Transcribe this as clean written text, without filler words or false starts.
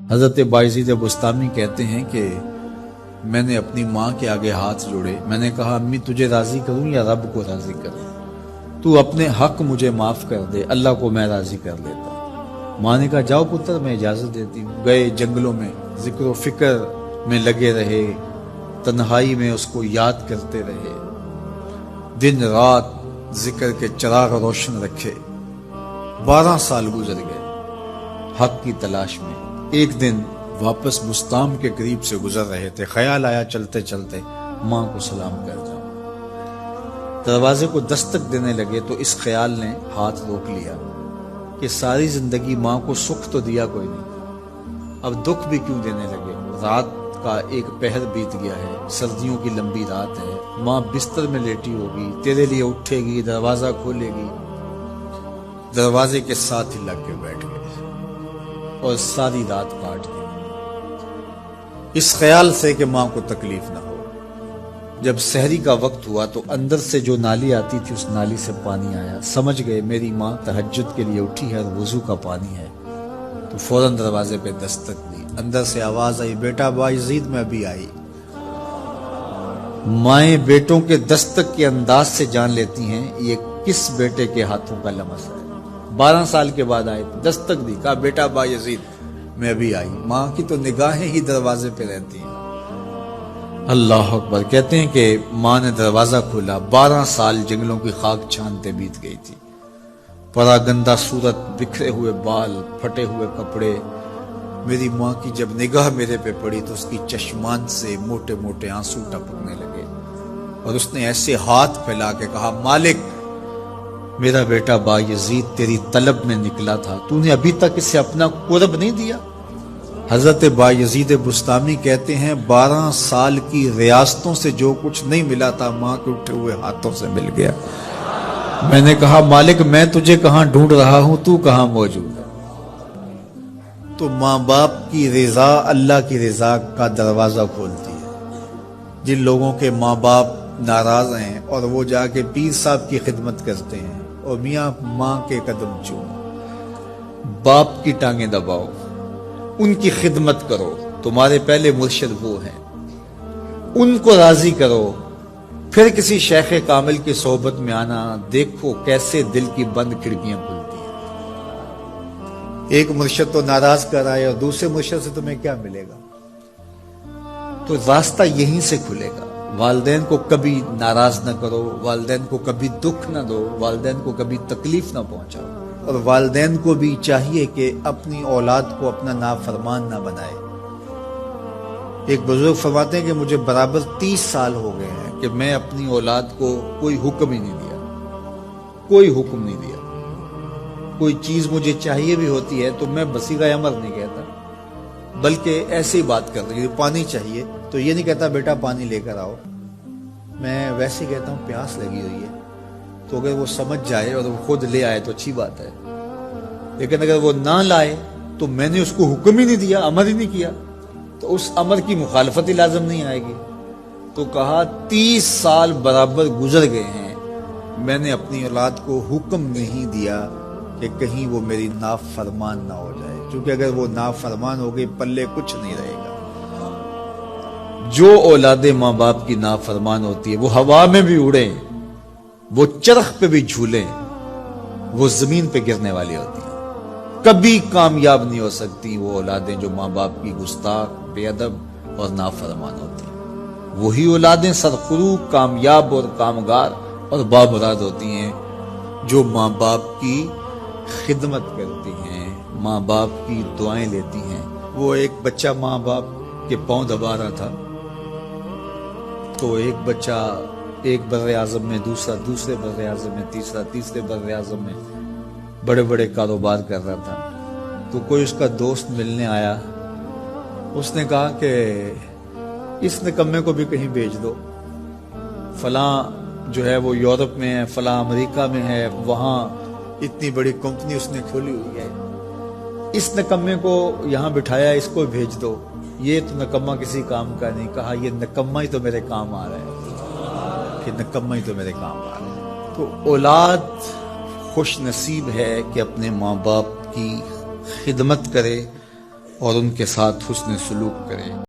حضرت بایزید بستامی کہتے ہیں کہ میں نے اپنی ماں کے آگے ہاتھ جوڑے، میں نے کہا امی تجھے راضی کروں یا رب کو راضی کروں؟ تو اپنے حق مجھے معاف کر دے، اللہ کو میں راضی کر لیتا ہوں۔ ماں نے کہا جاؤ پتر میں اجازت دیتی ہوں۔ گئے جنگلوں میں، ذکر و فکر میں لگے رہے، تنہائی میں اس کو یاد کرتے رہے، دن رات ذکر کے چراغ روشن رکھے۔ 12 سال گزر گئے حق کی تلاش میں۔ ایک دن واپس بستام کے قریب سے گزر رہے تھے، خیال آیا چلتے چلتے ماں کو سلام کر جاؤں۔ دروازے کو دستک دینے لگے تو اس خیال نے ہاتھ روک لیا کہ ساری زندگی ماں کو سکھ تو دیا کوئی نہیں، اب دکھ بھی کیوں دینے لگے۔ رات کا ایک پہر بیت گیا ہے، سردیوں کی لمبی رات ہے، ماں بستر میں لیٹی ہوگی، تیرے لیے اٹھے گی، دروازہ کھولے گی۔ دروازے کے ساتھ ہی لگ کے بیٹھ گئے اور ساری رات کاٹ دی، اس خیال سے کہ ماں کو تکلیف نہ ہو۔ جب سحری کا وقت ہوا تو اندر سے جو نالی آتی تھی اس نالی سے پانی آیا، سمجھ گئے میری ماں تہجد کے لیے اٹھی ہے اور وضو کا پانی ہے، تو فوراً دروازے پہ دستک دی۔ اندر سے آواز آئی بیٹا بایزید میں ابھی آئی۔ مائیں بیٹوں کے دستک کے انداز سے جان لیتی ہیں یہ کس بیٹے کے ہاتھوں کا لمس ہے۔ 12 سال کے بعد آئے، دستک دی، کہا بیٹا بایزید میں ابھی آئی۔ ماں کی تو نگاہیں ہی دروازے پہ رہتی ہیں۔ اللہ اکبر۔ کہتے ہیں کہ ماں نے دروازہ کھولا، 12 سال جنگلوں کی خاک چھانتے بیت گئی تھی، پراگندہ صورت، بکھرے ہوئے بال، پھٹے ہوئے کپڑے۔ میری ماں کی جب نگاہ میرے پہ پڑی تو اس کی چشمان سے موٹے موٹے آنسو ٹپکنے لگے، اور اس نے ایسے ہاتھ پھیلا کے کہا مالک میرا بیٹا بایزید تیری طلب میں نکلا تھا، تو نے ابھی تک اسے اپنا قرب نہیں دیا۔ حضرت بایزید بستامی کہتے ہیں 12 سال کی ریاستوں سے جو کچھ نہیں ملا تھا ماں کے اٹھے ہوئے ہاتھوں سے مل گیا۔ میں نے کہا مالک میں تجھے کہاں ڈھونڈ رہا ہوں، تو کہاں موجود ہے؟ تو ماں باپ کی رضا اللہ کی رضا کا دروازہ کھولتی ہے۔ جن لوگوں کے ماں باپ ناراض ہیں اور وہ جا کے پیر صاحب کی خدمت کرتے ہیں اور میاں ماں کے قدم چومو، باپ کی ٹانگیں دباؤ، ان کی خدمت کرو، تمہارے پہلے مرشد وہ ہیں، ان کو راضی کرو، پھر کسی شیخ کامل کی صحبت میں آنا، دیکھو کیسے دل کی بند کھڑکیاں کھلتی ہیں۔ ایک مرشد تو ناراض کر آئے اور دوسرے مرشد سے تمہیں کیا ملے گا؟ تو راستہ یہیں سے کھلے گا۔ والدین کو کبھی ناراض نہ کرو، والدین کو کبھی دکھ نہ دو، والدین کو کبھی تکلیف نہ پہنچاؤ، اور والدین کو بھی چاہیے کہ اپنی اولاد کو اپنا نافرمان نہ بنائے۔ ایک بزرگ فرماتے ہیں کہ مجھے برابر 30 سال ہو گئے ہیں کہ میں اپنی اولاد کو کوئی حکم ہی نہیں دیا، کوئی حکم نہیں دیا۔ کوئی چیز مجھے چاہیے بھی ہوتی ہے تو میں بصیغہ امر نہیں کہتا، بلکہ ایسے ہی بات کرتا ہوں۔ پانی چاہیے تو یہ نہیں کہتا بیٹا پانی لے کر آؤ، میں ویسے کہتا ہوں پیاس لگی ہوئی ہے، تو اگر وہ سمجھ جائے اور وہ خود لے آئے تو اچھی بات ہے، لیکن اگر وہ نہ لائے تو میں نے اس کو حکم ہی نہیں دیا، امر ہی نہیں کیا، تو اس امر کی مخالفت ہی لازم نہیں آئے گی۔ تو کہا 30 سال برابر گزر گئے ہیں، میں نے اپنی اولاد کو حکم نہیں دیا کہ کہیں وہ میری نافرمان نہ ہو جائے، کیونکہ اگر وہ نافرمان ہو گئی پلے کچھ نہیں رہے گا۔ جو اولاد ماں باپ کی نافرمان ہوتی ہے وہ ہوا میں بھی اڑیں، وہ چرخ پہ بھی جھولیں، وہ زمین پہ گرنے والی ہوتی ہیں، کبھی کامیاب نہیں ہو سکتی وہ اولادیں جو ماں باپ کی گستاخ، بے ادب اور نافرمان ہوتی ہیں۔ وہی اولادیں سرخرو، کامیاب اور کامگار اور بامراد ہوتی ہیں جو ماں باپ کی خدمت کرتی ہیں، ماں باپ کی دعائیں لیتی ہیں۔ وہ ایک بچہ ماں باپ کے پاؤں دبا رہا تھا، تو ایک بچہ ایک بر اعظم میں، دوسرا دوسرے بر اعظم میں، تیسرا تیسرے بر اعظم میں بڑے بڑے کاروبار کر رہا تھا۔ تو کوئی اس کا دوست ملنے آیا، اس نے کہا کہ اس نکمے کو بھی کہیں بھیج دو، فلاں جو ہے وہ یورپ میں ہے، فلاں امریکہ میں ہے، وہاں اتنی بڑی کمپنی اس نے کھولی ہوئی ہے، اس نکمے کو یہاں بٹھایا، اس کو بھیج دو، یہ تو نکمہ کسی کام کا نہیں۔ کہا یہ نکمہ ہی تو میرے کام آ رہا ہے، کہ نکمہ ہی تو میرے کام آ رہا ہے۔ تو اولاد خوش نصیب ہے کہ اپنے ماں باپ کی خدمت کرے، اور ان کے ساتھ حسن سلوک کرے۔